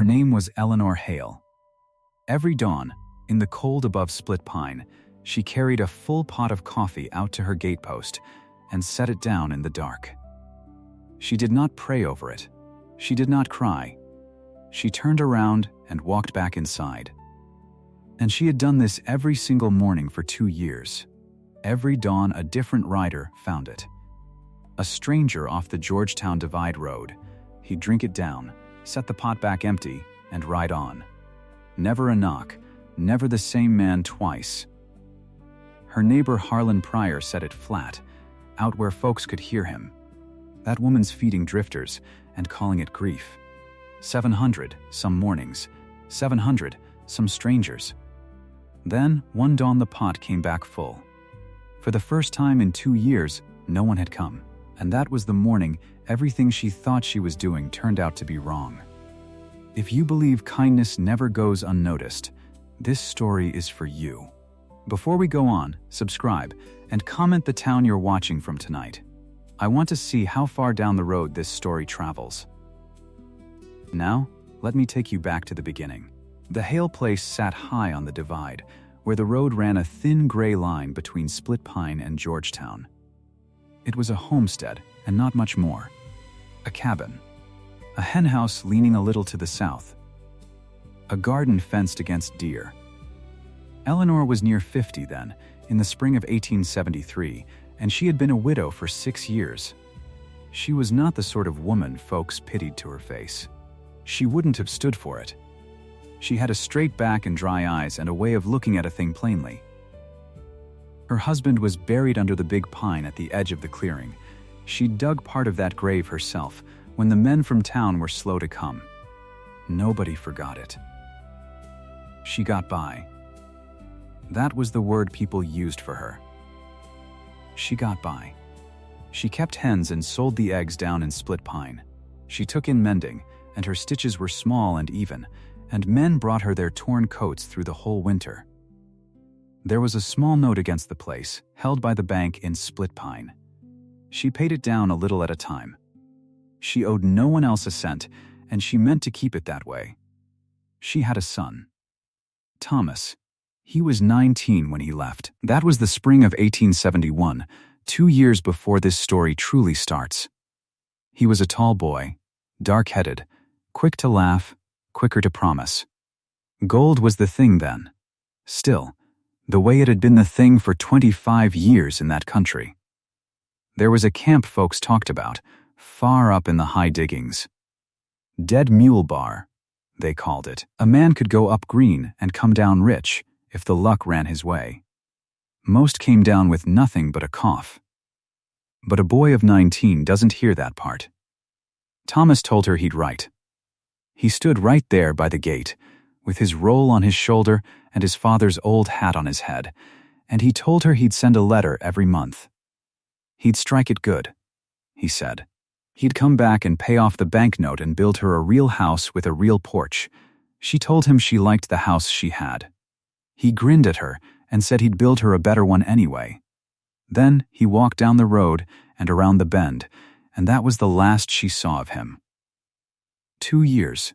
Her name was Eleanor Hale. Every dawn, in the cold above Split Pine, she carried a full pot of coffee out to her gatepost and set it down in the dark. She did not pray over it. She did not cry. She turned around and walked back inside. And she had done this every single morning for 2 years. Every dawn, a different rider found it. A stranger off the Georgetown Divide Road. He'd drink it down, set the pot back empty, and ride on. Never a knock, never the same man twice. Her neighbor Harlan Pryor set it flat, out where folks could hear him. That woman's feeding drifters and calling it grief. 700 some mornings, 700 some strangers. Then, one dawn the pot came back full. For the first time in 2 years, no one had come. And that was the morning everything she thought she was doing turned out to be wrong. If you believe kindness never goes unnoticed, this story is for you. Before we go on, subscribe and comment the town you're watching from tonight. I want to see how far down the road this story travels. Now, let me take you back to the beginning. The Hale place sat high on the divide, where the road ran a thin gray line between Split Pine and Georgetown. It was a homestead, and not much more. A cabin. A henhouse leaning a little to the south. A garden fenced against deer. Eleanor was near 50 then, in the spring of 1873, and she had been a widow for 6 years. She was not the sort of woman folks pitied to her face. She wouldn't have stood for it. She had a straight back and dry eyes and a way of looking at a thing plainly. Her husband was buried under the big pine at the edge of the clearing. She dug part of that grave herself when the men from town were slow to come. Nobody forgot it. She got by. That was the word people used for her. She got by. She kept hens and sold the eggs down in Split Pine. She took in mending, and her stitches were small and even, and men brought her their torn coats through the whole winter. There was a small note against the place, held by the bank in Split Pine. She paid it down a little at a time. She owed no one else a cent, and she meant to keep it that way. She had a son, Thomas. He was 19 when he left. That was the spring of 1871, 2 years before this story truly starts. He was a tall boy, dark-headed, quick to laugh, quicker to promise. Gold was the thing then. Still, the way it had been the thing for 25 years in that country. There was a camp folks talked about, far up in the high diggings. Dead Mule Bar, they called it. A man could go up green and come down rich if the luck ran his way. Most came down with nothing but a cough. But a boy of 19 doesn't hear that part. Thomas told her he'd write. He stood right there by the gate, with his roll on his shoulder and his father's old hat on his head, and he told her he'd send a letter every month. He'd strike it good, he said. He'd come back and pay off the banknote and build her a real house with a real porch. She told him she liked the house she had. He grinned at her and said he'd build her a better one anyway. Then he walked down the road and around the bend, and that was the last she saw of him. 2 years.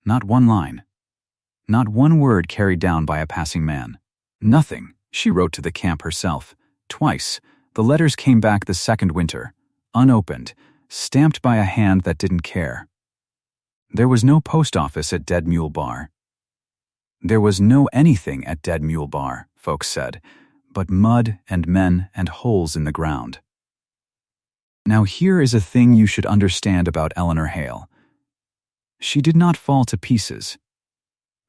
Not one line. Not one word carried down by a passing man. Nothing, she wrote to the camp herself. Twice, the letters came back the second winter, unopened, stamped by a hand that didn't care. There was no post office at Dead Mule Bar. There was no anything at Dead Mule Bar, folks said, but mud and men and holes in the ground. Now here is a thing you should understand about Eleanor Hale. She did not fall to pieces.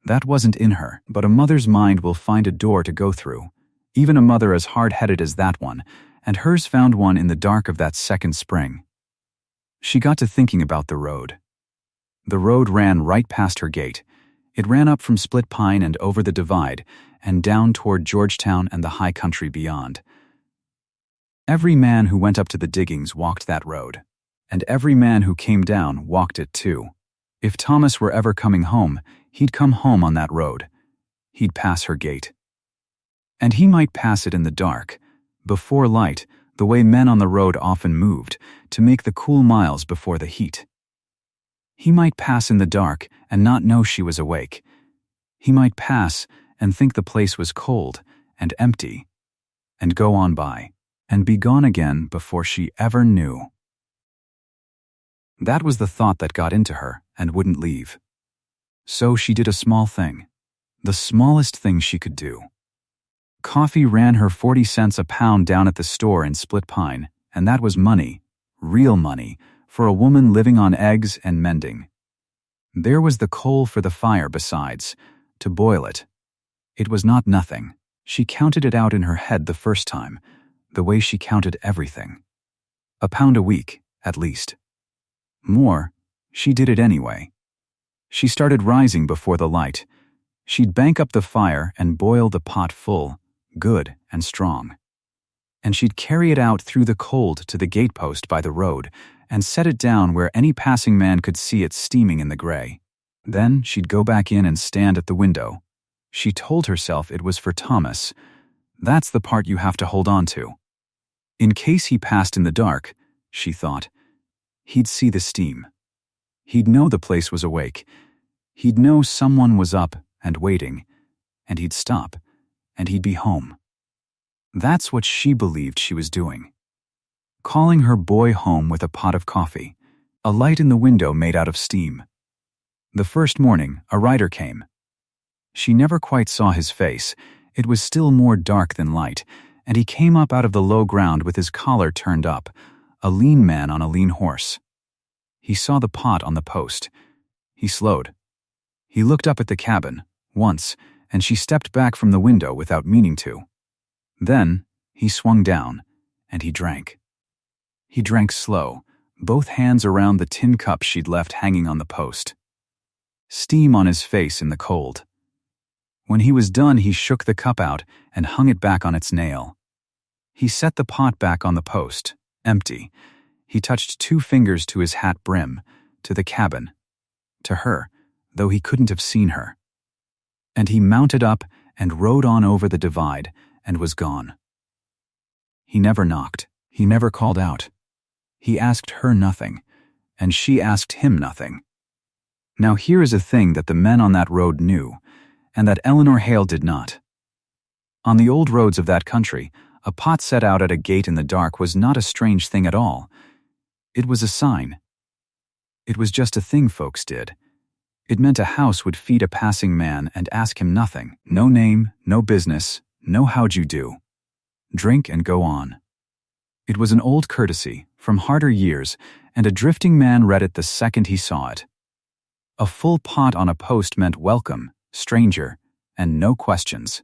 That wasn't in her, but a mother's mind will find a door to go through, even a mother as hard-headed as that one, and hers found one in the dark of that second spring. She got to thinking about the road. The road ran right past her gate. It ran up from Split Pine and over the divide, and down toward Georgetown and the high country beyond. Every man who went up to the diggings walked that road, and every man who came down walked it too. If Thomas were ever coming home, he'd come home on that road. He'd pass her gate. And he might pass it in the dark, before light, the way men on the road often moved, to make the cool miles before the heat. He might pass in the dark and not know she was awake. He might pass and think the place was cold and empty, and go on by, and be gone again before she ever knew. That was the thought that got into her and wouldn't leave. So she did a small thing, the smallest thing she could do. Coffee ran her 40 cents a pound down at the store in Split Pine, and that was money, real money, for a woman living on eggs and mending. There was the coal for the fire besides, to boil it. It was not nothing. She counted it out in her head the first time, the way she counted everything. £1 a week, at least. More, she did it anyway. She started rising before the light. She'd bank up the fire and boil the pot full, good and strong. And she'd carry it out through the cold to the gatepost by the road and set it down where any passing man could see it steaming in the gray. Then she'd go back in and stand at the window. She told herself it was for Thomas. That's the part you have to hold on to. In case he passed in the dark, she thought, he'd see the steam. He'd know the place was awake. He'd know someone was up and waiting, and he'd stop, and he'd be home. That's what she believed she was doing. Calling her boy home with a pot of coffee, a light in the window made out of steam. The first morning, a rider came. She never quite saw his face. It was still more dark than light, and he came up out of the low ground with his collar turned up, a lean man on a lean horse. He saw the pot on the post. He slowed. He looked up at the cabin, once, and she stepped back from the window without meaning to. Then, he swung down, and he drank. He drank slow, both hands around the tin cup she'd left hanging on the post. Steam on his face in the cold. When he was done, he shook the cup out and hung it back on its nail. He set the pot back on the post, empty. He touched 2 fingers to his hat brim, to the cabin, to her, though he couldn't have seen her. And he mounted up and rode on over the divide and was gone. He never knocked. He never called out. He asked her nothing, and she asked him nothing. Now here is a thing that the men on that road knew, and that Eleanor Hale did not. On the old roads of that country, a pot set out at a gate in the dark was not a strange thing at all. It was a sign. It was just a thing folks did. It meant a house would feed a passing man and ask him nothing. No name, no business, no how'd you do. Drink and go on. It was an old courtesy, from harder years, and a drifting man read it the second he saw it. A full pot on a post meant welcome, stranger, and no questions.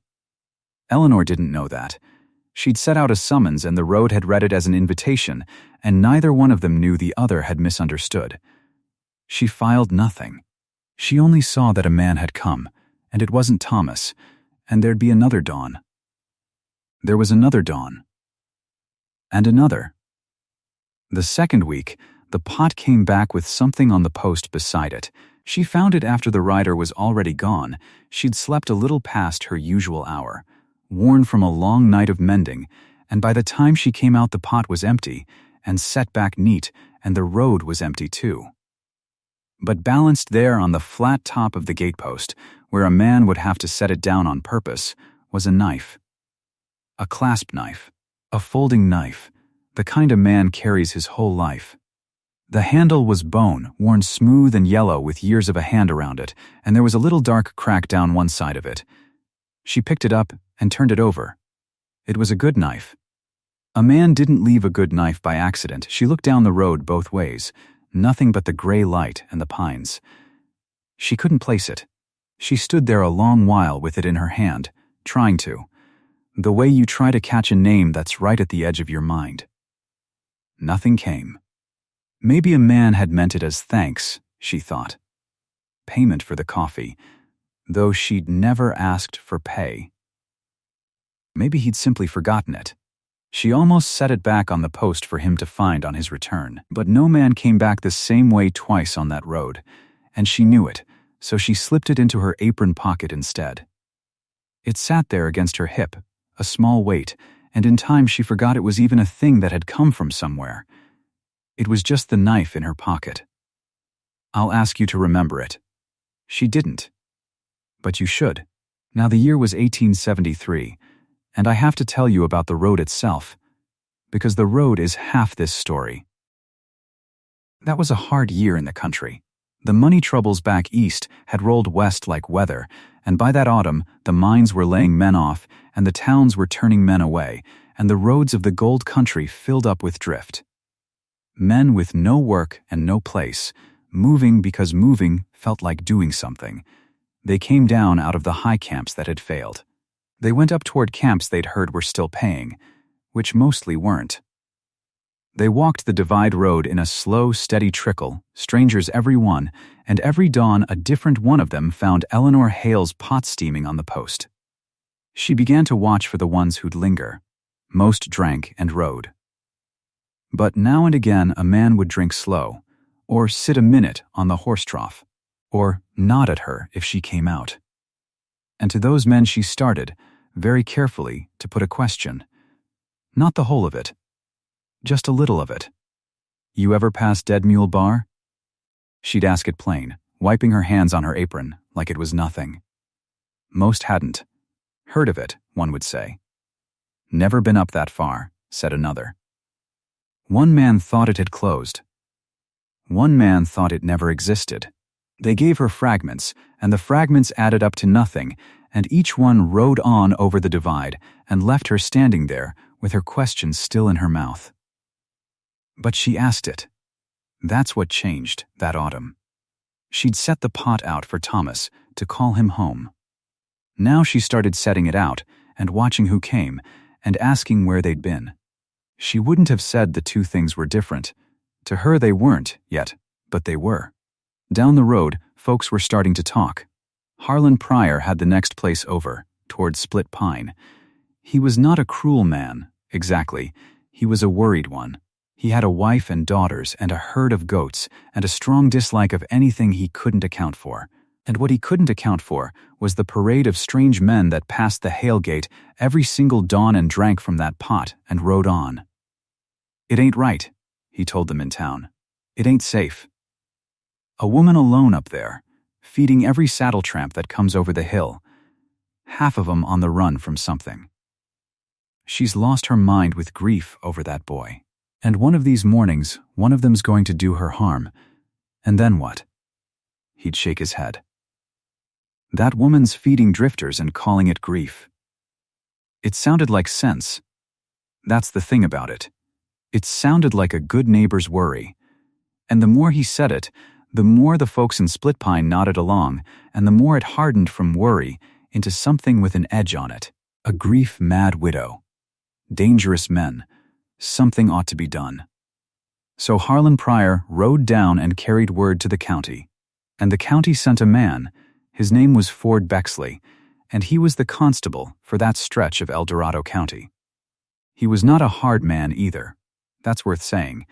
Eleanor didn't know that. She'd set out a summons and the road had read it as an invitation, and neither one of them knew the other had misunderstood. She filed nothing. She only saw that a man had come, and it wasn't Thomas, and there'd be another dawn. There was another dawn. And another. The second week, the pot came back with something on the post beside it. She found it after the rider was already gone. She'd slept a little past her usual hour, worn from a long night of mending, and by the time she came out the pot was empty, and set back neat, and the road was empty too. But balanced there on the flat top of the gatepost, where a man would have to set it down on purpose, was a knife. A clasp knife. A folding knife. The kind a man carries his whole life. The handle was bone, worn smooth and yellow with years of a hand around it, and there was a little dark crack down one side of it. She picked it up and turned it over. It was a good knife. A man didn't leave a good knife by accident. She looked down the road both ways, nothing but the gray light and the pines. She couldn't place it. She stood there a long while with it in her hand, trying to. The way you try to catch a name that's right at the edge of your mind. Nothing came. Maybe a man had meant it as thanks, she thought. Payment for the coffee, though she'd never asked for pay. Maybe he'd simply forgotten it. She almost set it back on the post for him to find on his return, but no man came back the same way twice on that road, and she knew it, so she slipped it into her apron pocket instead. It sat there against her hip, a small weight, and in time she forgot it was even a thing that had come from somewhere. It was just the knife in her pocket. I'll ask you to remember it." She didn't. But you should. Now the year was 1873, and I have to tell you about the road itself, because the road is half this story. That was a hard year in the country. The money troubles back east had rolled west like weather, and by that autumn the mines were laying men off, and the towns were turning men away, and the roads of the gold country filled up with drift. Men with no work and no place, moving because moving felt like doing something. They came down out of the high camps that had failed. They went up toward camps they'd heard were still paying, which mostly weren't. They walked the divide road in a slow, steady trickle, strangers every one, and every dawn a different one of them found Eleanor Hale's pot steaming on the post. She began to watch for the ones who'd linger. Most drank and rode. But now and again a man would drink slow, or sit a minute on the horse trough, or nod at her if she came out. And to those men she started, very carefully, to put a question. Not the whole of it. Just a little of it. "You ever pass Dead Mule Bar?" She'd ask it plain, wiping her hands on her apron like it was nothing. Most hadn't. Heard of it, one would say. "Never been up that far," said another. One man thought it had closed. One man thought it never existed. They gave her fragments, and the fragments added up to nothing, and each one rode on over the divide and left her standing there with her question still in her mouth. But she asked it. That's what changed that autumn. She'd set the pot out for Thomas to call him home. Now she started setting it out and watching who came and asking where they'd been. She wouldn't have said the two things were different. To her they weren't yet, but they were. Down the road, folks were starting to talk. Harlan Pryor had the next place over, toward Split Pine. He was not a cruel man, exactly. He was a worried one. He had a wife and daughters and a herd of goats and a strong dislike of anything he couldn't account for. And what he couldn't account for was the parade of strange men that passed the Hale Gate every single dawn and drank from that pot and rode on. "It ain't right," he told them in town. "It ain't safe. A woman alone up there, feeding every saddle tramp that comes over the hill, half of 'em on the run from something. She's lost her mind with grief over that boy. And one of these mornings, one of them's going to do her harm. And then what?" He'd shake his head. "That woman's feeding drifters and calling it grief." It sounded like sense. That's the thing about it. It sounded like a good neighbor's worry. And the more he said it, the more the folks in Split Pine nodded along, and the more it hardened from worry into something with an edge on it. A grief-mad widow. Dangerous men. Something ought to be done. So Harlan Pryor rode down and carried word to the county. And the county sent a man. His name was Ford Bexley, and he was the constable for that stretch of El Dorado County. He was not a hard man either. That's worth saying.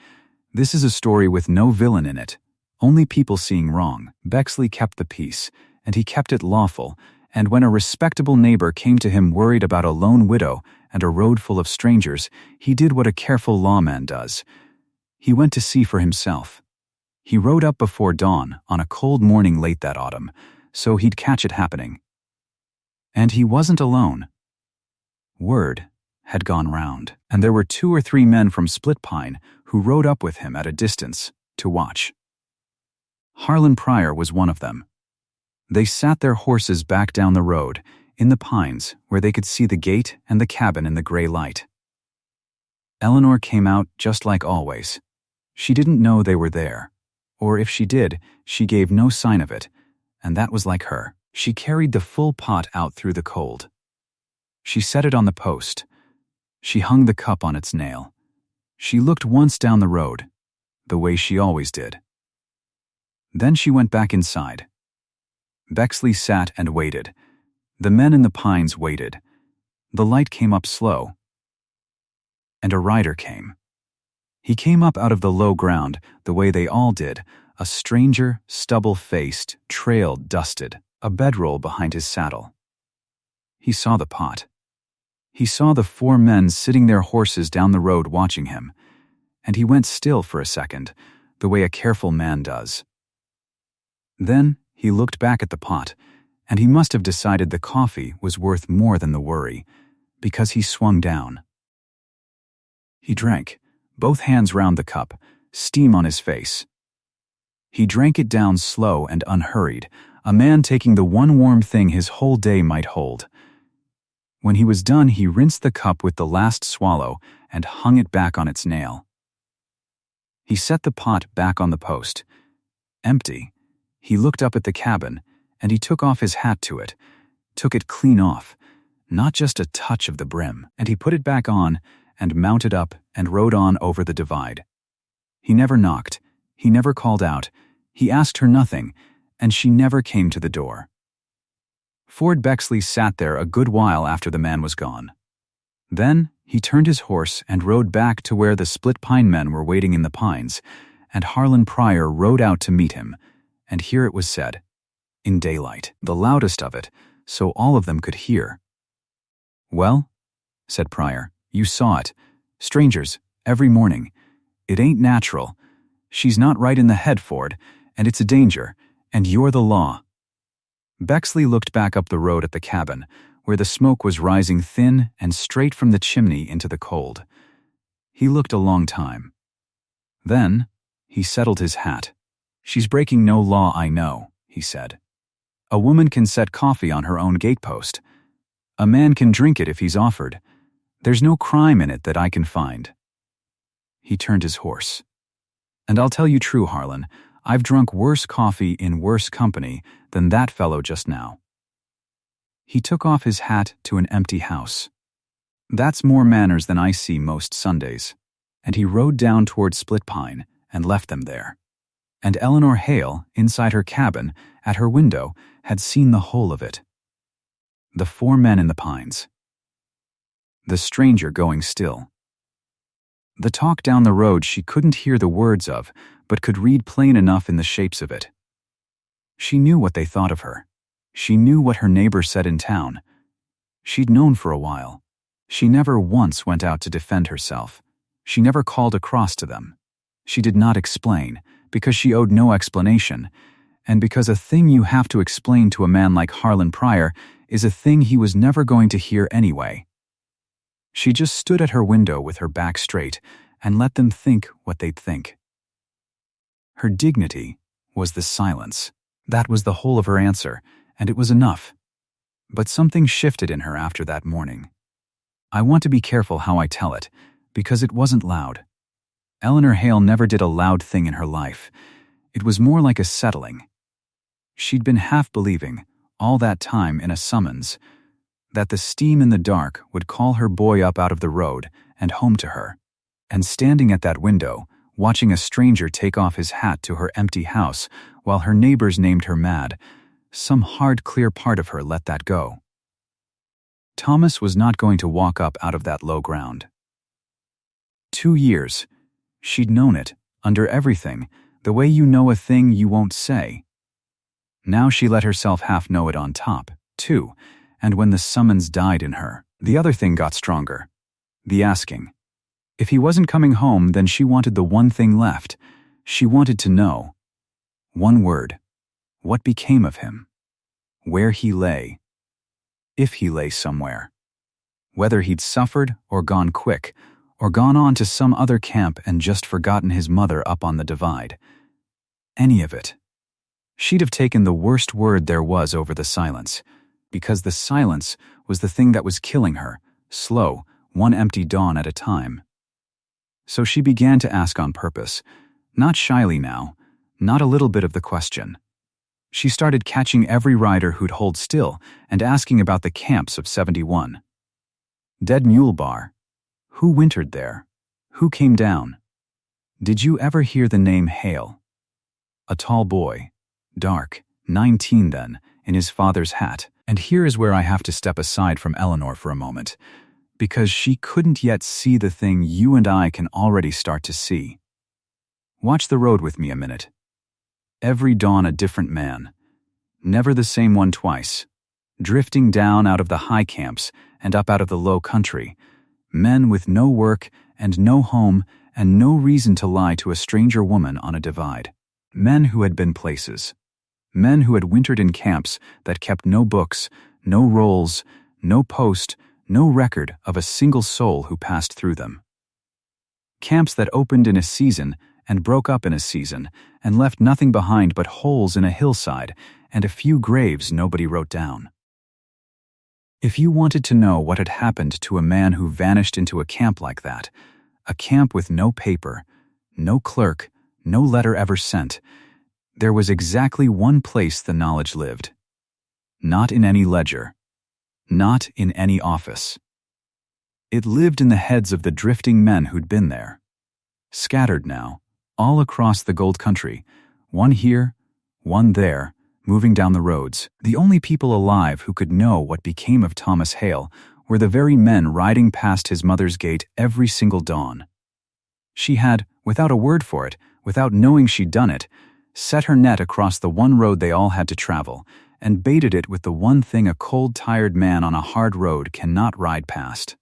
This is a story with no villain in it, only people seeing wrong. Bexley kept the peace, and he kept it lawful, and when a respectable neighbor came to him worried about a lone widow and a road full of strangers, he did what a careful lawman does. He went to see for himself. He rode up before dawn on a cold morning late that autumn, so he'd catch it happening. And he wasn't alone. Word had gone round, and there were 2 or 3 men from Split Pine who rode up with him at a distance to watch. Harlan Pryor was one of them. They sat their horses back down the road, in the pines, where they could see the gate and the cabin in the gray light. Eleanor came out just like always. She didn't know they were there, or if she did, she gave no sign of it, and that was like her. She carried the full pot out through the cold. She set it on the post. She hung the cup on its nail. She looked once down the road, the way she always did. Then she went back inside. Bexley sat and waited. The men in the pines waited. The light came up slow. And a rider came. He came up out of the low ground, the way they all did, a stranger, stubble-faced, trail-dusted, a bedroll behind his saddle. He saw the pot. He saw the 4 men sitting their horses down the road watching him, and he went still for a second, the way a careful man does. Then he looked back at the pot, and he must have decided the coffee was worth more than the worry, because he swung down. He drank, both hands round the cup, steam on his face. He drank it down slow and unhurried, a man taking the one warm thing his whole day might hold. When he was done, he rinsed the cup with the last swallow and hung it back on its nail. He set the pot back on the post. Empty. He looked up at the cabin, and he took off his hat to it, took it clean off, not just a touch of the brim, and he put it back on and mounted up and rode on over the divide. He never knocked, he never called out, he asked her nothing, and she never came to the door. Ford Bexley sat there a good while after the man was gone. Then he turned his horse and rode back to where the Split Pine men were waiting in the pines, and Harlan Pryor rode out to meet him, and here it was said, in daylight, the loudest of it, so all of them could hear. "Well," said Pryor, "you saw it. Strangers, every morning. It ain't natural. She's not right in the head, Ford, and it's a danger, and you're the law." Bexley looked back up the road at the cabin, where the smoke was rising thin and straight from the chimney into the cold. He looked a long time. Then he settled his hat. "She's breaking no law, I know," he said. "A woman can set coffee on her own gatepost. A man can drink it if he's offered. There's no crime in it that I can find." He turned his horse. "And I'll tell you true, Harlan, I've drunk worse coffee in worse company than that fellow just now." He took off his hat to an empty house. "That's more manners than I see most Sundays." And he rode down toward Split Pine and left them there. And Eleanor Hale, inside her cabin, at her window, had seen the whole of it. The 4 men in the pines. The stranger going still. The talk down the road she couldn't hear the words of, but could read plain enough in the shapes of it. She knew what they thought of her. She knew what her neighbors said in town. She'd known for a while. She never once went out to defend herself. She never called across to them. She did not explain, because she owed no explanation, and because a thing you have to explain to a man like Harlan Pryor is a thing he was never going to hear anyway. She just stood at her window with her back straight and let them think what they'd think. Her dignity was the silence. That was the whole of her answer, and it was enough. But something shifted in her after that morning. I want to be careful how I tell it, because it wasn't loud. Eleanor Hale never did a loud thing in her life. It was more like a settling. She'd been half believing, all that time in a summons, that the steam in the dark would call her boy up out of the road and home to her. And standing at that window, watching a stranger take off his hat to her empty house while her neighbors named her mad, some hard, clear part of her let that go. Thomas was not going to walk up out of that low ground. 2 years. She'd known it, under everything, the way you know a thing you won't say. Now she let herself half know it on top, too, and when the summons died in her, the other thing got stronger. The asking. If he wasn't coming home, then she wanted the one thing left. She wanted to know. One word. What became of him? Where he lay. If he lay somewhere. Whether he'd suffered or gone quick, or gone on to some other camp and just forgotten his mother up on the divide. Any of it. She'd have taken the worst word there was over the silence, because the silence was the thing that was killing her, slow, one empty dawn at a time. So she began to ask on purpose, not shyly now, not a little bit of the question. She started catching every rider who'd hold still and asking about the camps of 71. Dead Mule Bar. Who wintered there? Who came down? Did you ever hear the name Hale? A tall boy, dark, 19 then, in his father's hat. And here is where I have to step aside from Eleanor for a moment, because she couldn't yet see the thing you and I can already start to see. Watch the road with me a minute. Every dawn a different man. Never the same one twice. Drifting down out of the high camps and up out of the low country. Men with no work and no home and no reason to lie to a stranger woman on a divide. Men who had been places. Men who had wintered in camps that kept no books, no rolls, no post, no record of a single soul who passed through them. Camps that opened in a season and broke up in a season and left nothing behind but holes in a hillside and a few graves nobody wrote down. If you wanted to know what had happened to a man who vanished into a camp like that, a camp with no paper, no clerk, no letter ever sent, there was exactly one place the knowledge lived. Not in any ledger. Not in any office. It lived in the heads of the drifting men who'd been there. Scattered now, all across the gold country, one here, one there, moving down the roads. The only people alive who could know what became of Thomas Hale were the very men riding past his mother's gate every single dawn. She had, without a word for it, without knowing she'd done it, set her net across the one road they all had to travel, and baited it with the one thing a cold, tired man on a hard road cannot ride past.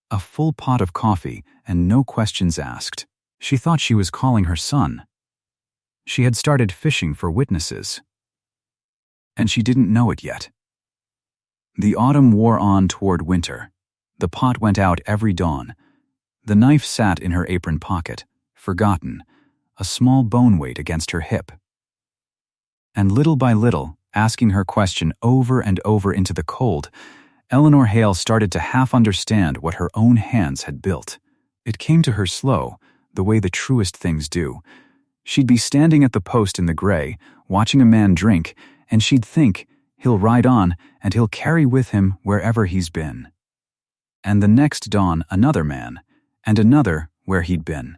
A full pot of coffee and no questions asked. She thought she was calling her son. She had started fishing for witnesses. And she didn't know it yet. The autumn wore on toward winter. The pot went out every dawn. The knife sat in her apron pocket, forgotten, a small bone weight against her hip. And little by little, asking her question over and over into the cold, Eleanor Hale started to half understand what her own hands had built. It came to her slow, the way the truest things do. She'd be standing at the post in the gray, watching a man drink, and she'd think, he'll ride on and he'll carry with him wherever he's been. And the next dawn, another man, and another where he'd been.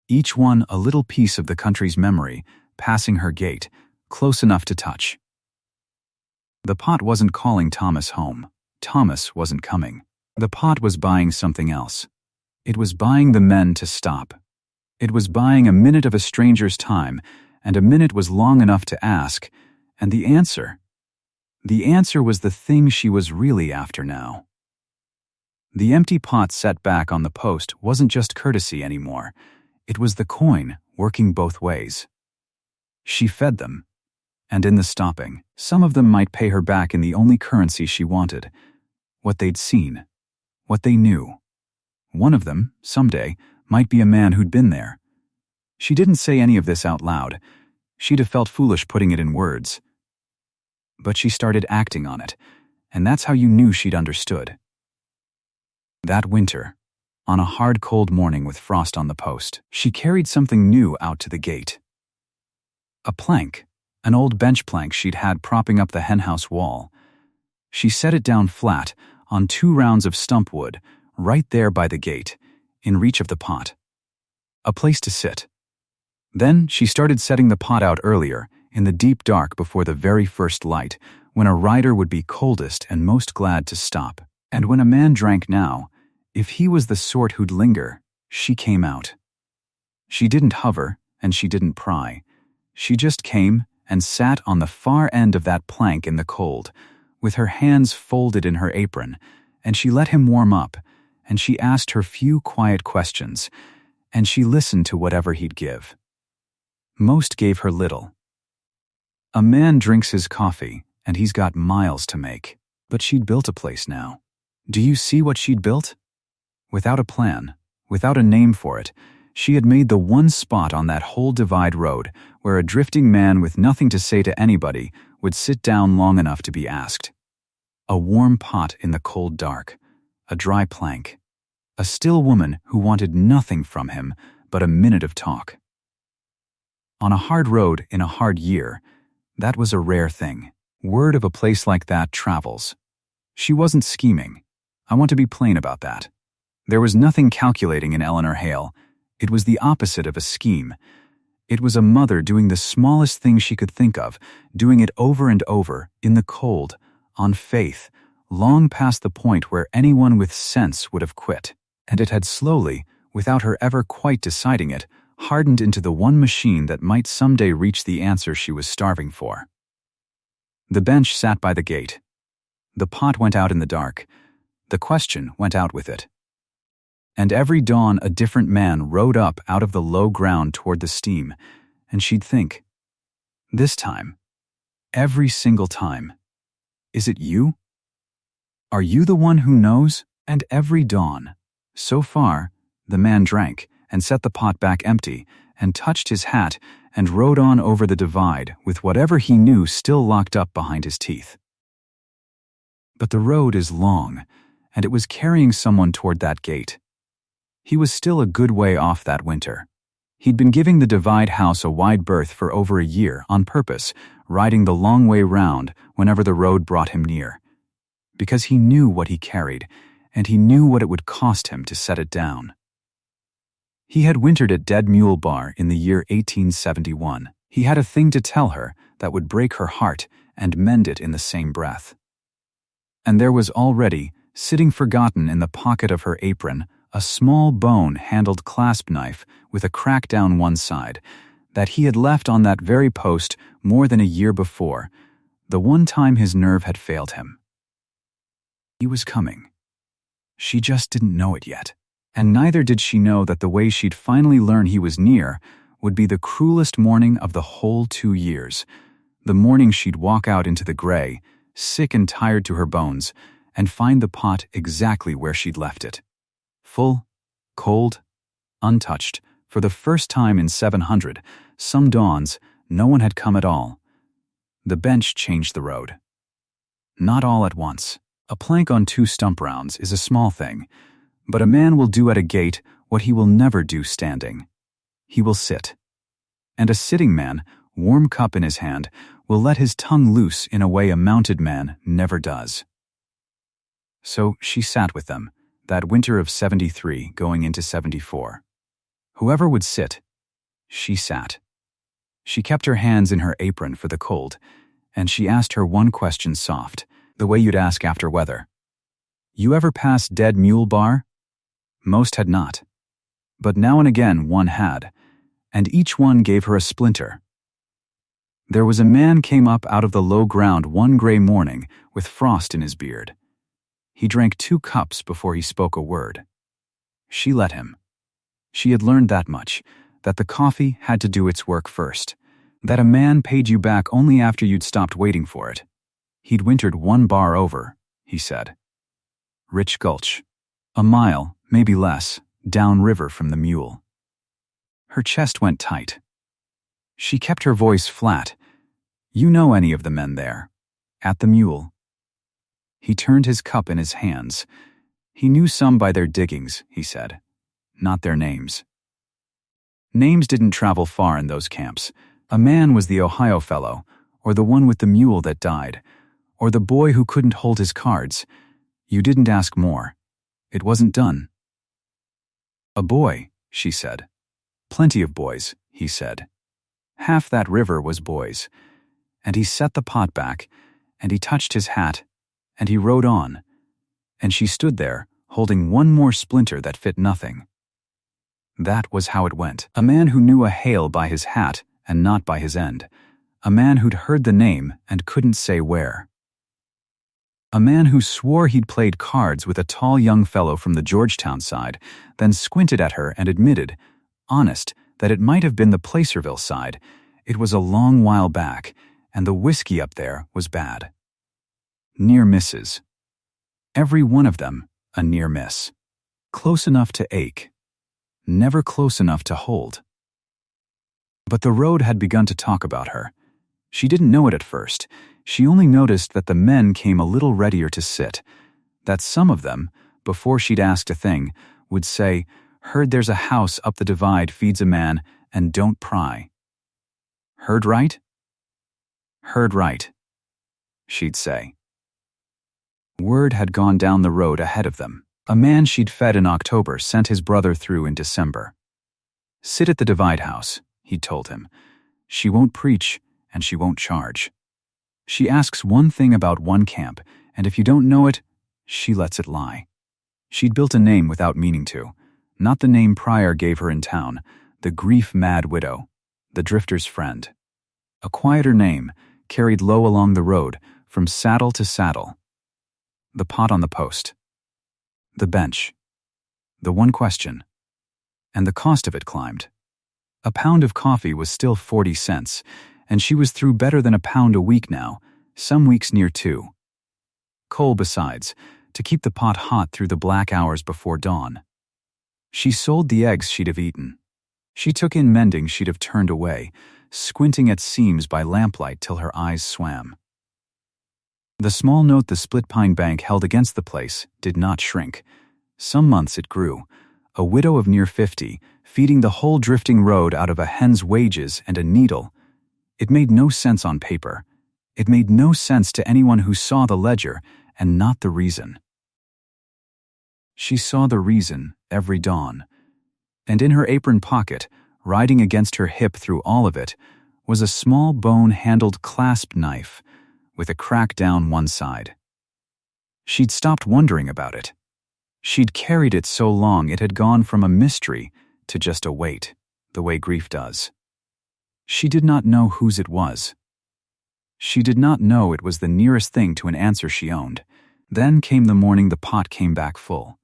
Each one a little piece of the country's memory, passing her gate, close enough to touch. The pot wasn't calling Thomas home. Thomas wasn't coming. The pot was buying something else. It was buying the men to stop. It was buying a minute of a stranger's time, and a minute was long enough to ask, and the answer was the thing she was really after now. The empty pot set back on the post wasn't just courtesy anymore. It was the coin working both ways. She fed them, and in the stopping, some of them might pay her back in the only currency she wanted, what they'd seen, what they knew. One of them, someday, might be a man who'd been there. She didn't say any of this out loud. She'd have felt foolish putting it in words. But she started acting on it, and that's how you knew she'd understood. That winter, on a hard cold morning with frost on the post, she carried something new out to the gate. A plank, an old bench plank she'd had propping up the henhouse wall. She set it down flat on 2 rounds of stump wood, right there by the gate, in reach of the pot. A place to sit. Then she started setting the pot out earlier, in the deep dark before the very first light, when a rider would be coldest and most glad to stop. And when a man drank now, if he was the sort who'd linger, she came out. She didn't hover, and she didn't pry. She just came and sat on the far end of that plank in the cold, with her hands folded in her apron, and she let him warm up, and she asked her few quiet questions, and she listened to whatever he'd give. Most gave her little. A man drinks his coffee, and he's got miles to make, but she'd built a place now. Do you see what she'd built? Without a plan, without a name for it, she had made the one spot on that whole divide road where a drifting man with nothing to say to anybody would sit down long enough to be asked. A warm pot in the cold dark, a dry plank, a still woman who wanted nothing from him but a minute of talk. On a hard road in a hard year, that was a rare thing. Word of a place like that travels. She wasn't scheming. I want to be plain about that. There was nothing calculating in Eleanor Hale. It was the opposite of a scheme. It was a mother doing the smallest thing she could think of, doing it over and over, in the cold, on faith, long past the point where anyone with sense would have quit. And it had slowly, without her ever quite deciding it, hardened into the one machine that might someday reach the answer she was starving for. The bench sat by the gate. The pot went out in the dark. The question went out with it. And every dawn a different man rode up out of the low ground toward the steam, and she'd think, this time, Every single time. Is it you? Are you the one who knows? And every dawn. So far, the man drank and set the pot back empty and touched his hat and rode on over the divide with whatever he knew still locked up behind his teeth. But the road is long, and it was carrying someone toward that gate. He was still a good way off that winter. He'd been giving the divide house a wide berth for over a year on purpose, riding the long way round whenever the road brought him near. Because he knew what he carried, and he knew what it would cost him to set it down. He had wintered at Dead Mule Bar in the year 1871. He had a thing to tell her that would break her heart and mend it in the same breath. And there was already, sitting forgotten in the pocket of her apron, a small bone-handled clasp knife with a crack down one side that he had left on that very post more than a year before, the one time his nerve had failed him. He was coming. She just didn't know it yet, and neither did she know that the way she'd finally learn he was near would be the cruelest morning of the whole 2 years, the morning she'd walk out into the gray, sick and tired to her bones, and find the pot exactly where she'd left it. Full, cold, untouched, for the first time in 700, some dawns, no one had come at all. The bench changed the road. Not all at once. A plank on 2 stump rounds is a small thing, but a man will do at a gate what he will never do standing. He will sit. And a sitting man, warm cup in his hand, will let his tongue loose in a way a mounted man never does. So she sat with them, that winter of 73 going into 74. Whoever would sit, she sat. She kept her hands in her apron for the cold, and she asked her one question soft, the way you'd ask after weather. You ever pass Dead Mule Bar? Most had not. But now and again one had, and each one gave her a splinter. There was a man came up out of the low ground one gray morning with frost in his beard. He drank 2 cups before he spoke a word. She let him. She had learned that much, that the coffee had to do its work first, that a man paid you back only after you'd stopped waiting for it. He'd wintered 1 bar over, he said. Rich Gulch. A mile, maybe less, downriver from the mule. Her chest went tight. She kept her voice flat. You know any of the men there? At the mule? He turned his cup in his hands. He knew some by their diggings, he said, not their names. Names didn't travel far in those camps. A man was the Ohio fellow, or the one with the mule that died, or the boy who couldn't hold his cards. You didn't ask more. It wasn't done. A boy, she said. Plenty of boys, he said. Half that river was boys. And he set the pot back, and he touched his hat, and he rode on, and she stood there, holding 1 more splinter that fit nothing. That was how it went. A man who knew a hail by his hat and not by his end. A man who'd heard the name and couldn't say where. A man who swore he'd played cards with a tall young fellow from the Georgetown side, then squinted at her and admitted, honest, that it might have been the Placerville side. It was a long while back, and the whiskey up there was bad. Near misses. Every one of them a near miss. Close enough to ache. Never close enough to hold. But the road had begun to talk about her. She didn't know it at first. She only noticed that the men came a little readier to sit, that some of them, before she'd asked a thing, would say, heard there's a house up the divide feeds a man, and don't pry. Heard right? Heard right, she'd say. Word had gone down the road ahead of them. A man she'd fed in October sent his brother through in December. Sit at the divide house, he'd told him. She won't preach, and she won't charge. She asks one thing about one camp, and if you don't know it, she lets it lie. She'd built a name without meaning to, not the name Pryor gave her in town, the grief-mad widow, the drifter's friend. A quieter name, carried low along the road, from saddle to saddle. The pot on the post. The bench. The one question. And the cost of it climbed. A pound of coffee was still 40 cents, and she was through better than £1 a week now, some weeks near 2. Coal besides, to keep the pot hot through the black hours before dawn. She sold the eggs she'd have eaten. She took in mending she'd have turned away, squinting at seams by lamplight till her eyes swam. The small note the Split Pine Bank held against the place did not shrink. Some months it grew, a widow of near 50, feeding the whole drifting road out of a hen's wages and a needle. It made no sense on paper. It made no sense to anyone who saw the ledger, and not the reason. She saw the reason every dawn. And in her apron pocket, riding against her hip through all of it, was a small bone-handled clasp knife with a crack down one side. She'd stopped wondering about it. She'd carried it so long it had gone from a mystery to just a weight, the way grief does. She did not know whose it was. She did not know it was the nearest thing to an answer she owned. Then came the morning the pot came back full.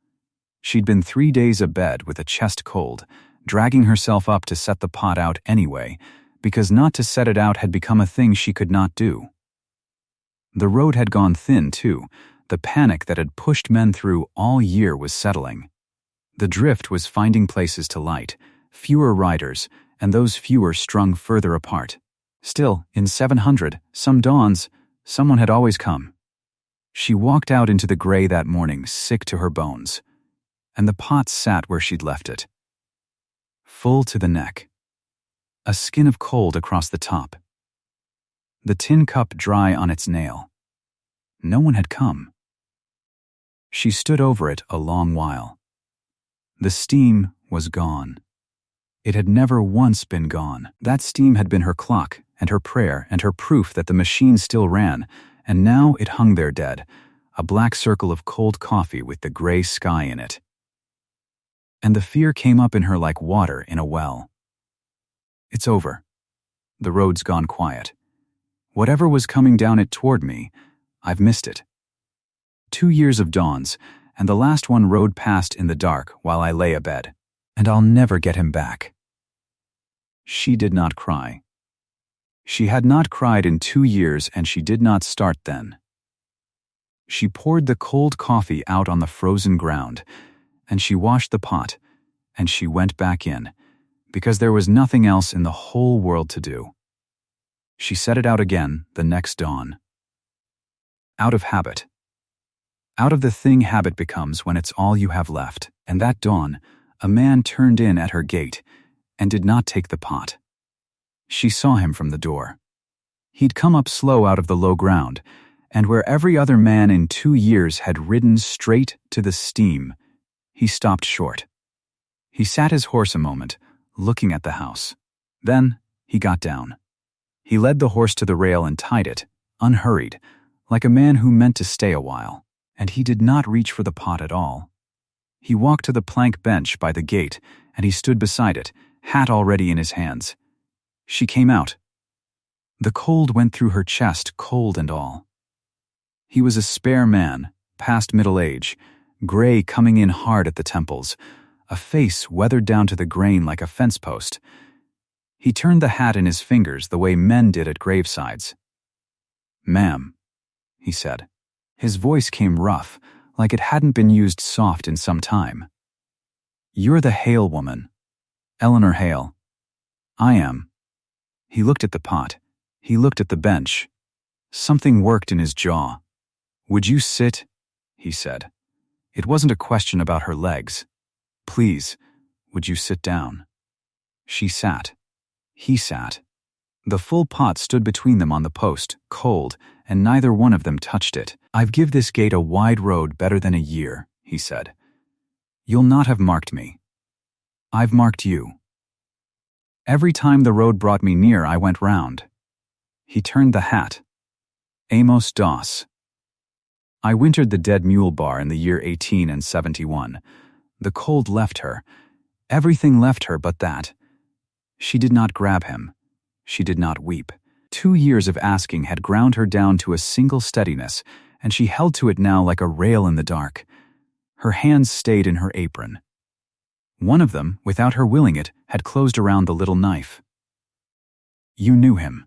She'd been 3 days abed with a chest cold, dragging herself up to set the pot out anyway, because not to set it out had become a thing she could not do. The road had gone thin, too. The panic that had pushed men through all year was settling. The drift was finding places to light, fewer riders, and those fewer strung further apart. Still, in 700, some dawns, someone had always come. She walked out into the gray that morning, sick to her bones. And the pot sat where she'd left it. Full to the neck. A skin of cold across the top. The tin cup dry on its nail. No one had come. She stood over it a long while. The steam was gone. It had never once been gone. That steam had been her clock, and her prayer, and her proof that the machine still ran, and now it hung there dead, a black circle of cold coffee with the gray sky in it. And the fear came up in her like water in a well. It's over. The road's gone quiet. Whatever was coming down it toward me, I've missed it. 2 years of dawns, and the last one rode past in the dark while I lay abed, and I'll never get him back. She did not cry. She had not cried in 2 years, and she did not start then. She poured the cold coffee out on the frozen ground, and she washed the pot, and she went back in, because there was nothing else in the whole world to do. She set it out again the next dawn. Out of habit. Out of the thing habit becomes when it's all you have left, and that dawn, a man turned in at her gate and did not take the pot. She saw him from the door. He'd come up slow out of the low ground, and where every other man in 2 years had ridden straight to the steam, he stopped short. He sat his horse a moment, looking at the house. Then he got down. He led the horse to the rail and tied it, unhurried, like a man who meant to stay a while, and he did not reach for the pot at all. He walked to the plank bench by the gate, and he stood beside it, hat already in his hands. She came out. The cold went through her chest, cold and all. He was a spare man, past middle age, gray coming in hard at the temples, a face weathered down to the grain like a fence post. He turned the hat in his fingers the way men did at gravesides. "Ma'am," he said. His voice came rough, like it hadn't been used soft in some time. "You're the Hale woman. Eleanor Hale." "I am." He looked at the pot. He looked at the bench. Something worked in his jaw. "Would you sit?" he said. It wasn't a question about her legs. "Please, would you sit down?" She sat. He sat. The full pot stood between them on the post, cold, and neither one of them touched it. "I've give this gate a wide road better than a year," he said. "You'll not have marked me. I've marked you. Every time the road brought me near, I went round." He turned the hat. Amos Doss. "I wintered the Dead Mule Bar in the year 1871. The cold left her. Everything left her but that. She did not grab him. She did not weep. 2 years of asking had ground her down to a single steadiness, and she held to it now like a rail in the dark. Her hands stayed in her apron. One of them, without her willing it, had closed around the little knife. "You knew him,"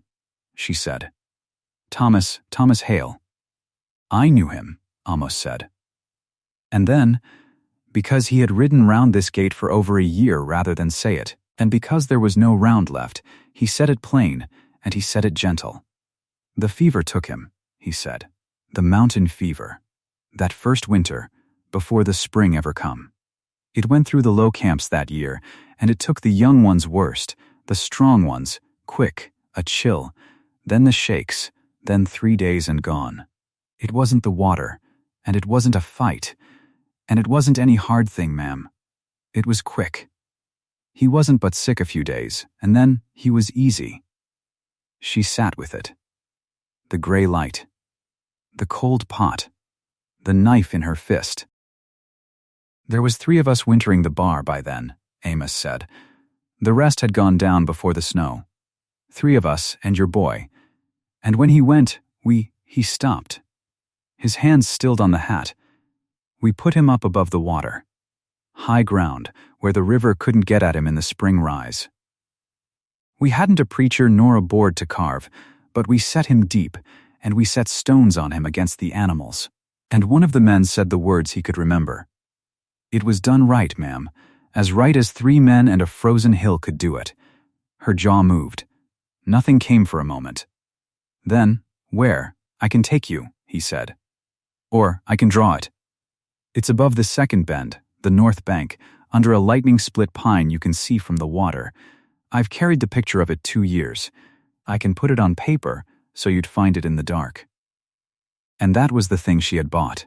she said. Thomas Hale. I knew him, Amos said. And then, because he had ridden round this gate for over a year rather than say it, and because there was no round left, he said it plain, and he said it gentle. The fever took him, he said. The mountain fever. That first winter, before the spring ever come. It went through the low camps that year, and it took the young ones worst, the strong ones, quick, a chill, then the shakes, then 3 days and gone. It wasn't the water, and it wasn't a fight, and it wasn't any hard thing, ma'am. It was quick. He wasn't but sick a few days, and then he was easy. She sat with it. The gray light. The cold pot. The knife in her fist. There was 3 of us wintering the bar by then, Amos said. The rest had gone down before the snow. 3 of us and your boy. And when he went, he stopped. His hands stilled on the hat. We put him up above the water. High ground, where the river couldn't get at him in the spring rise. We hadn't a preacher nor a board to carve, but we set him deep, and we set stones on him against the animals. And one of the men said the words he could remember. It was done right, ma'am, as right as 3 men and a frozen hill could do it. Her jaw moved. Nothing came for a moment. Then, where? I can take you, he said. Or I can draw it. It's above the second bend, the north bank, under a lightning-split pine you can see from the water. I've carried the picture of it 2 years. I can put it on paper so you'd find it in the dark. And that was the thing she had bought.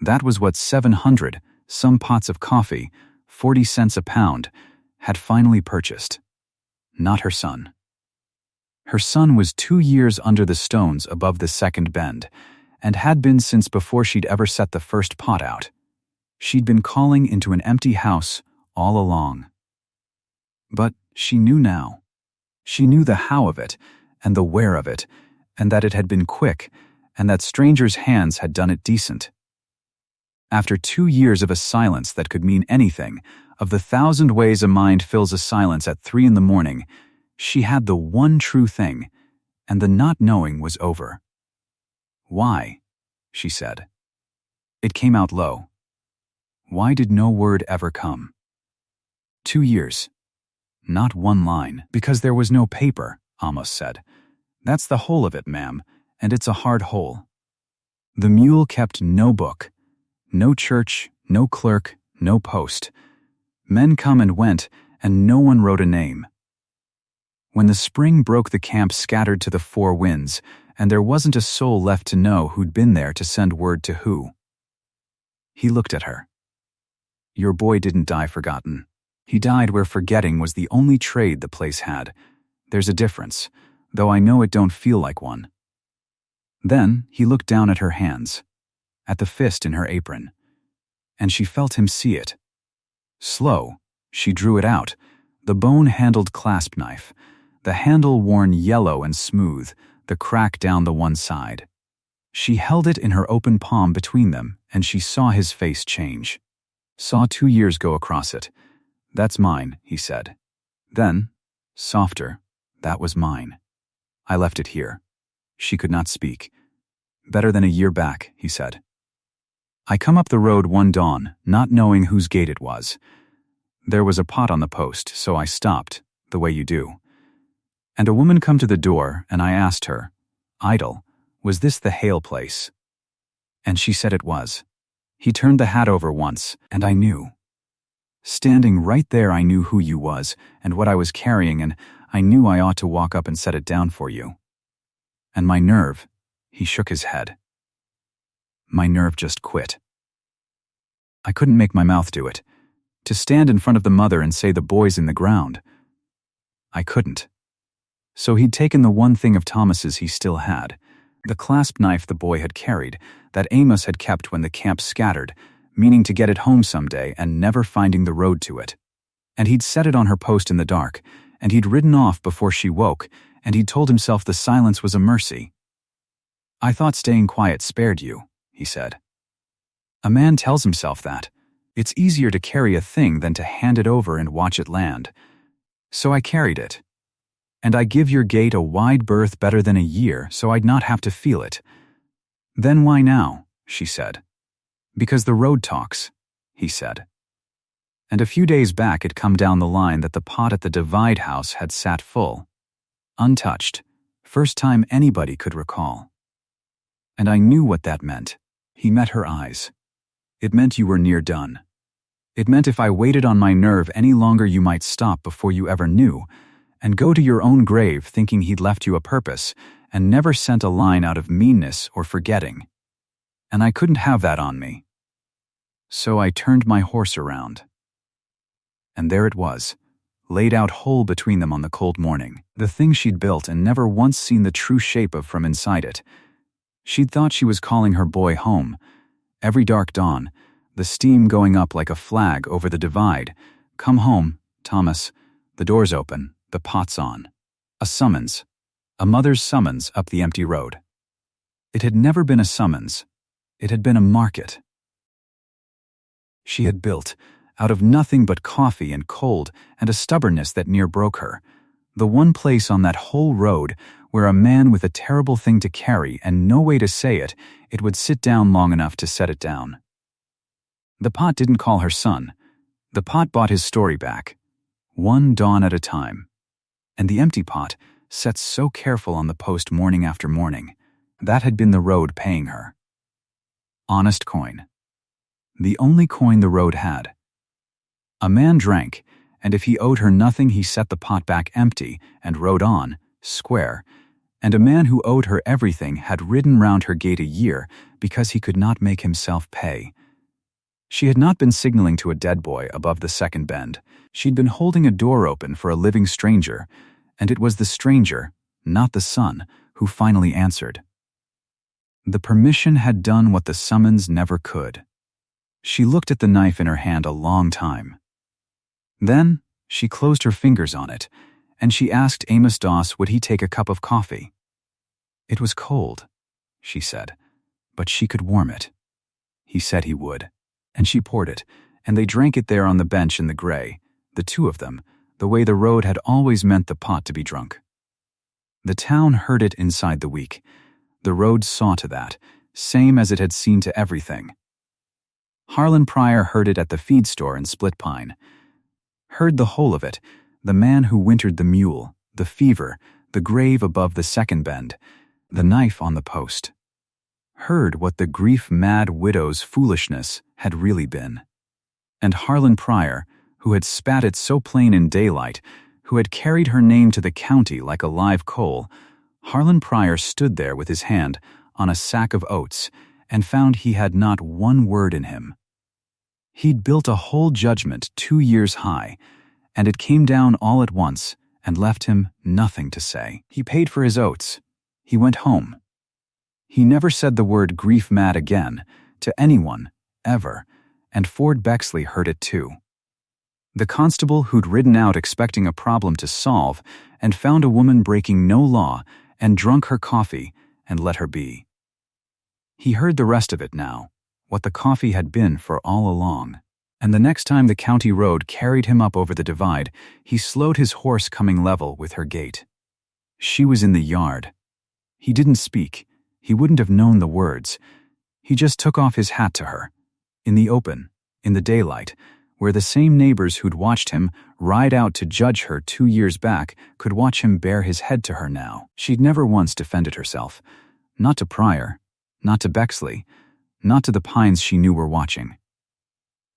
That was what 700, some pots of coffee, 40 cents a pound, had finally purchased. Not her son. Her son was 2 years under the stones above the second bend, and had been since before she'd ever set the first pot out. She'd been calling into an empty house all along. But she knew now. She knew the how of it, and the where of it, and that it had been quick, and that strangers' hands had done it decent. After 2 years of a silence that could mean anything, of the 1,000 ways a mind fills a silence at 3 a.m, she had the one true thing, and the not knowing was over. Why? She said. It came out low. Why did no word ever come? 2 years. Not one line. Because there was no paper, Amos said. That's the whole of it, ma'am, and it's a hard hole. The mule kept no book. No church, no clerk, no post. Men come and went, and no one wrote a name. When the spring broke, the camp scattered to the 4 winds, and there wasn't a soul left to know who'd been there to send word to who. He looked at her. Your boy didn't die forgotten. He died where forgetting was the only trade the place had. There's a difference, though I know it don't feel like one. Then he looked down at her hands, at the fist in her apron, and she felt him see it. Slow, she drew it out, the bone-handled clasp knife, the handle worn yellow and smooth, the crack down the one side. She held it in her open palm between them, and she saw his face change. Saw 2 years go across it. That's mine, he said. Then, softer, that was mine. I left it here. She could not speak. Better than a year back, he said. I come up the road one dawn, not knowing whose gate it was. There was a pot on the post, so I stopped, the way you do. And a woman come to the door, and I asked her, idle, was this the Hale place? And she said it was. He turned the hat over once, and I knew. Standing right there, I knew who you was, and what I was carrying, and I knew I ought to walk up and set it down for you. And my nerve, he shook his head. My nerve just quit. I couldn't make my mouth do it. To stand in front of the mother and say the boy's in the ground. I couldn't. So he'd taken the one thing of Thomas's he still had, the clasp knife the boy had carried, that Amos had kept when the camp scattered, meaning to get it home someday and never finding the road to it. And he'd set it on her post in the dark, and he'd ridden off before she woke, and he'd told himself the silence was a mercy. I thought staying quiet spared you, he said. A man tells himself that. It's easier to carry a thing than to hand it over and watch it land. So I carried it. And I give your gate a wide berth better than a year, so I'd not have to feel it. Then why now? She said. Because the road talks, he said. And a few days back it come down the line that the pot at the Divide house had sat full. Untouched. First time anybody could recall. And I knew what that meant. He met her eyes. It meant you were near done. It meant if I waited on my nerve any longer you might stop before you ever knew, and go to your own grave thinking he'd left you a purpose, and never sent a line out of meanness or forgetting. And I couldn't have that on me. So I turned my horse around. And there it was, laid out whole between them on the cold morning, the thing she'd built and never once seen the true shape of from inside it. She'd thought she was calling her boy home. Every dark dawn, the steam going up like a flag over the Divide. Come home, Thomas. The door's open, the pot's on. A summons. A mother's summons up the empty road. It had never been a summons. It had been a market. She had built, out of nothing but coffee and cold and a stubbornness that near broke her, the one place on that whole road where a man with a terrible thing to carry and no way to say it, it would sit down long enough to set it down. The pot didn't call her son. The pot bought his story back, one dawn at a time. And the empty pot sat so careful on the post morning after morning. That had been the road paying her. Honest coin. The only coin the road had. A man drank, and if he owed her nothing he set the pot back empty and rode on, square, and a man who owed her everything had ridden round her gate a year because he could not make himself pay. She had not been signaling to a dead boy above the second bend. She'd been holding a door open for a living stranger, and it was the stranger, not the son, who finally answered. The permission had done what the summons never could. She looked at the knife in her hand a long time. Then she closed her fingers on it, and she asked Amos Doss would he take a cup of coffee. It was cold, she said, but she could warm it. He said he would, and she poured it, and they drank it there on the bench in the gray, the two of them, the way the road had always meant the pot to be drunk. The town heard it inside the week. The road saw to that, same as it had seen to everything. Harlan Pryor heard it at the feed store in Split Pine. Heard the whole of it, the man who wintered the mule, the fever, the grave above the second bend, the knife on the post. Heard what the grief-mad widow's foolishness had really been. And Harlan Pryor, who had spat it so plain in daylight, who had carried her name to the county like a live coal, Harlan Pryor stood there with his hand on a sack of oats and found he had not one word in him. He'd built a whole judgment 2 years high, and it came down all at once and left him nothing to say. He paid for his oats. He went home. He never said the word grief-mad again, to anyone, ever, and Ford Bexley heard it too. The constable who'd ridden out expecting a problem to solve and found a woman breaking no law and drunk her coffee and let her be. He heard the rest of it now, what the coffee had been for all along. And the next time the county road carried him up over the Divide, he slowed his horse coming level with her gate. She was in the yard. He didn't speak. He wouldn't have known the words. He just took off his hat to her. In the open, in the daylight, where the same neighbors who'd watched him ride out to judge her 2 years back could watch him bare his head to her now. She'd never once defended herself. Not to Pryor, not to Bexley, not to the pines she knew were watching.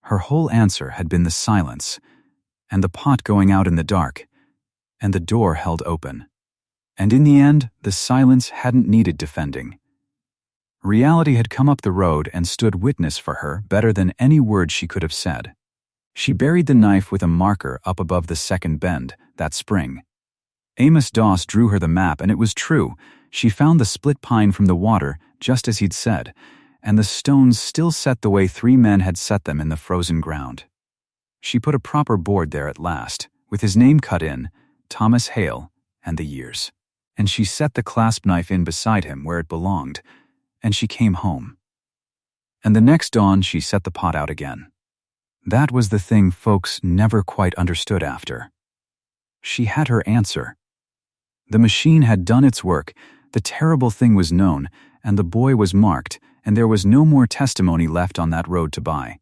Her whole answer had been the silence, and the pot going out in the dark, and the door held open. And in the end, the silence hadn't needed defending. Reality had come up the road and stood witness for her better than any word she could have said. She buried the knife with a marker up above the second bend, that spring. Amos Doss drew her the map, and it was true. She found the split pine from the water, just as he'd said, and the stones still set the way 3 men had set them in the frozen ground. She put a proper board there at last, with his name cut in, Thomas Hale, and the years. And she set the clasp knife in beside him where it belonged, and she came home. And the next dawn she set the pot out again. That was the thing folks never quite understood after. She had her answer. The machine had done its work, the terrible thing was known, and the boy was marked, and there was no more testimony left on that road to buy.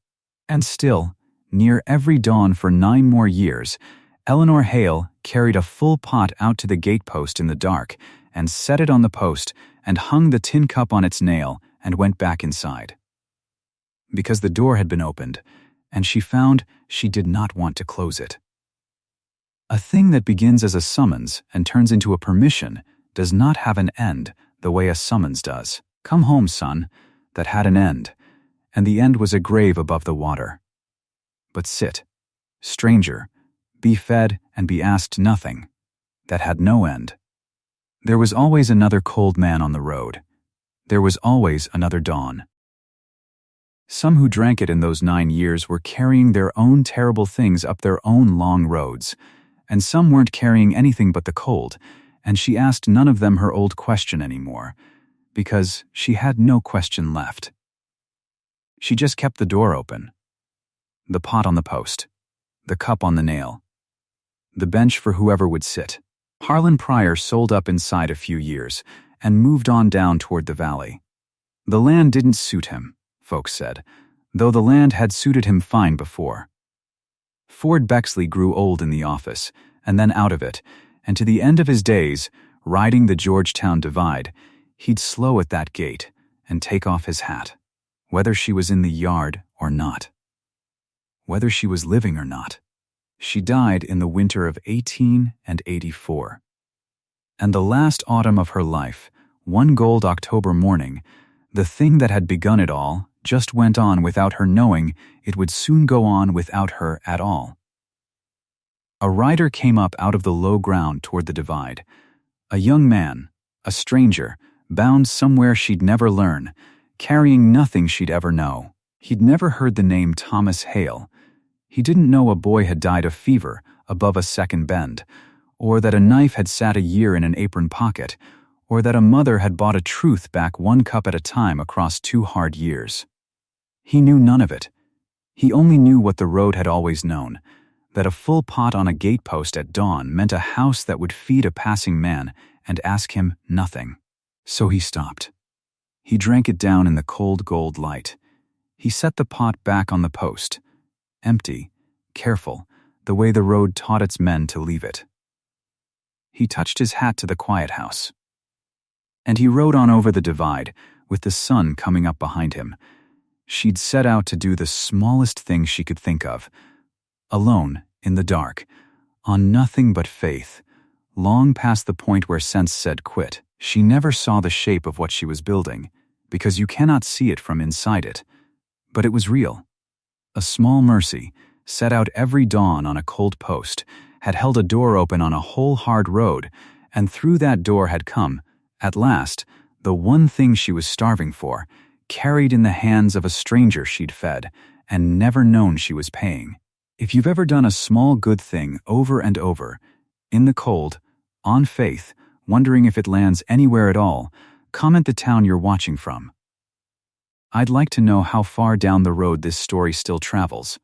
And still, near every dawn for 9 more years, Eleanor Hale carried a full pot out to the gatepost in the dark and set it on the post and hung the tin cup on its nail and went back inside. Because the door had been opened, and she found she did not want to close it. A thing that begins as a summons and turns into a permission does not have an end the way a summons does. "Come home, son," that had an end, and the end was a grave above the water. But sit, stranger, be fed and be asked nothing, that had no end. There was always another cold man on the road. There was always another dawn. Some who drank it in those 9 years were carrying their own terrible things up their own long roads, and some weren't carrying anything but the cold, and she asked none of them her old question anymore, because she had no question left. She just kept the door open, the pot on the post, the cup on the nail, the bench for whoever would sit. Harlan Pryor sold up inside a few years and moved on down toward the valley. The land didn't suit him, folks said, though the land had suited him fine before. Ford Bexley grew old in the office, and then out of it, and to the end of his days, riding the Georgetown Divide, he'd slow at that gate and take off his hat, whether she was in the yard or not, whether she was living or not. She died in the winter of 1884. And the last autumn of her life, one gold October morning, the thing that had begun it all just went on without her knowing it would soon go on without her at all. A rider came up out of the low ground toward the divide. A young man, a stranger, bound somewhere she'd never learn, carrying nothing she'd ever know. He'd never heard the name Thomas Hale. He didn't know a boy had died of fever above a second bend, or that a knife had sat a year in an apron pocket, or that a mother had bought a truth back 1 cup at a time across 2 hard years. He knew none of it. He only knew what the road had always known, that a full pot on a gatepost at dawn meant a house that would feed a passing man and ask him nothing. So he stopped. He drank it down in the cold gold light. He set the pot back on the post, empty, careful, the way the road taught its men to leave it. He touched his hat to the quiet house. And he rode on over the divide, with the sun coming up behind him. She'd set out to do the smallest thing she could think of, alone, in the dark, on nothing but faith, long past the point where sense said quit. She never saw the shape of what she was building, because you cannot see it from inside it. But it was real. A small mercy, set out every dawn on a cold post, had held a door open on a whole hard road, and through that door had come, at last, the one thing she was starving for, carried in the hands of a stranger she'd fed, and never known she was paying. If you've ever done a small good thing over and over, in the cold, on faith, wondering if it lands anywhere at all, comment the town you're watching from. I'd like to know how far down the road this story still travels.